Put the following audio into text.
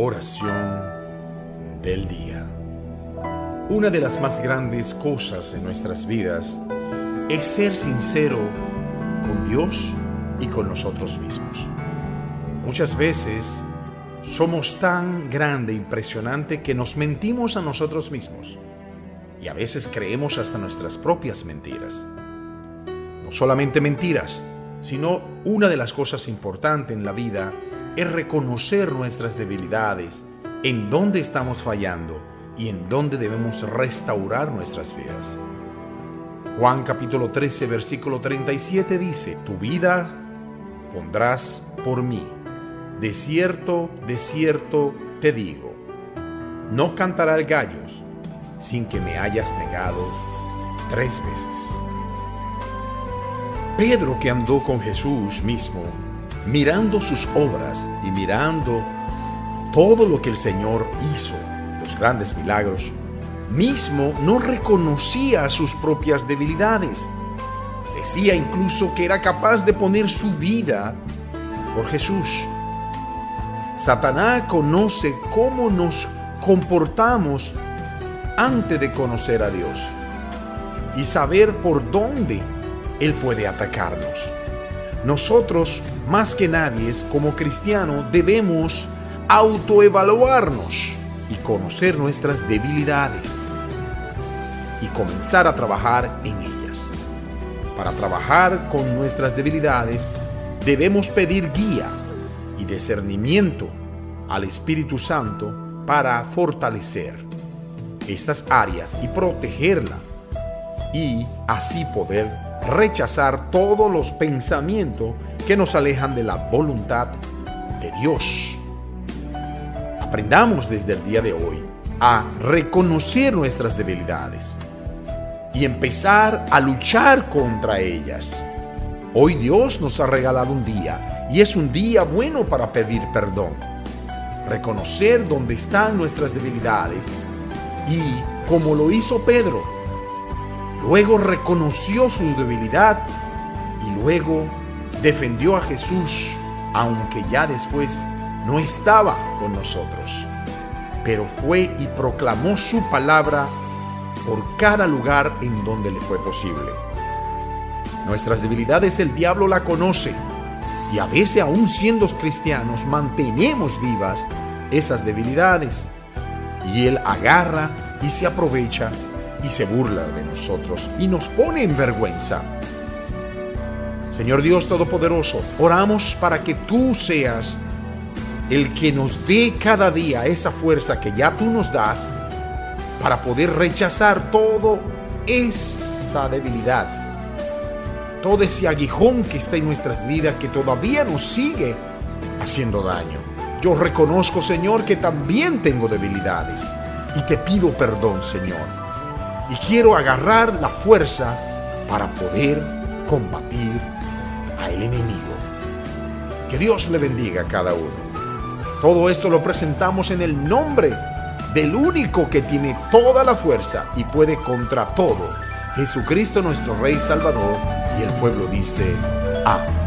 Oración del día. Una de las más grandes cosas en nuestras vidas es ser sincero con Dios y con nosotros mismos. Muchas veces somos tan grande e impresionante que nos mentimos a nosotros mismos y a veces creemos hasta nuestras propias mentiras. No solamente mentiras, sino una de las cosas importantes en la vida es reconocer nuestras debilidades, en dónde estamos fallando y en dónde debemos restaurar nuestras vidas. Juan capítulo 13, versículo 37 dice: Tu vida pondrás por mí. De cierto te digo, no cantará el gallo sin que me hayas negado 3 veces. Pedro, que andó con Jesús mismo, mirando sus obras y mirando todo lo que el Señor hizo, los grandes milagros, mismo no reconocía sus propias debilidades. Decía incluso que era capaz de poner su vida por Jesús. Satanás conoce cómo nos comportamos antes de conocer a Dios y saber por dónde Él puede atacarnos. Nosotros, más que nadie, como cristianos, debemos autoevaluarnos y conocer nuestras debilidades y comenzar a trabajar en ellas. Para trabajar con nuestras debilidades, debemos pedir guía y discernimiento al Espíritu Santo para fortalecer estas áreas y protegerla, y así poder rechazar todos los pensamientos que nos alejan de la voluntad de Dios. Aprendamos desde el día de hoy a reconocer nuestras debilidades y empezar a luchar contra ellas. Hoy Dios nos ha regalado un día y es un día bueno para pedir perdón, reconocer dónde están nuestras debilidades y, como lo hizo Pedro, luego reconoció su debilidad y luego defendió a Jesús, aunque ya después no estaba con nosotros. Pero fue y proclamó su palabra por cada lugar en donde le fue posible. Nuestras debilidades el diablo la conoce y a veces, aún siendo cristianos, mantenemos vivas esas debilidades y él agarra y se aprovecha y se burla de nosotros y nos pone en vergüenza. Señor Dios Todopoderoso, oramos para que tú seas el que nos dé cada día esa fuerza que ya tú nos das para poder rechazar toda esa debilidad, todo ese aguijón que está en nuestras vidas que todavía nos sigue haciendo daño. Yo reconozco, Señor, que también tengo debilidades y te pido perdón, Señor. Y quiero agarrar la fuerza para poder combatir al enemigo. Que Dios le bendiga a cada uno. Todo esto lo presentamos en el nombre del único que tiene toda la fuerza y puede contra todo, Jesucristo nuestro Rey Salvador. Y el pueblo dice: amén.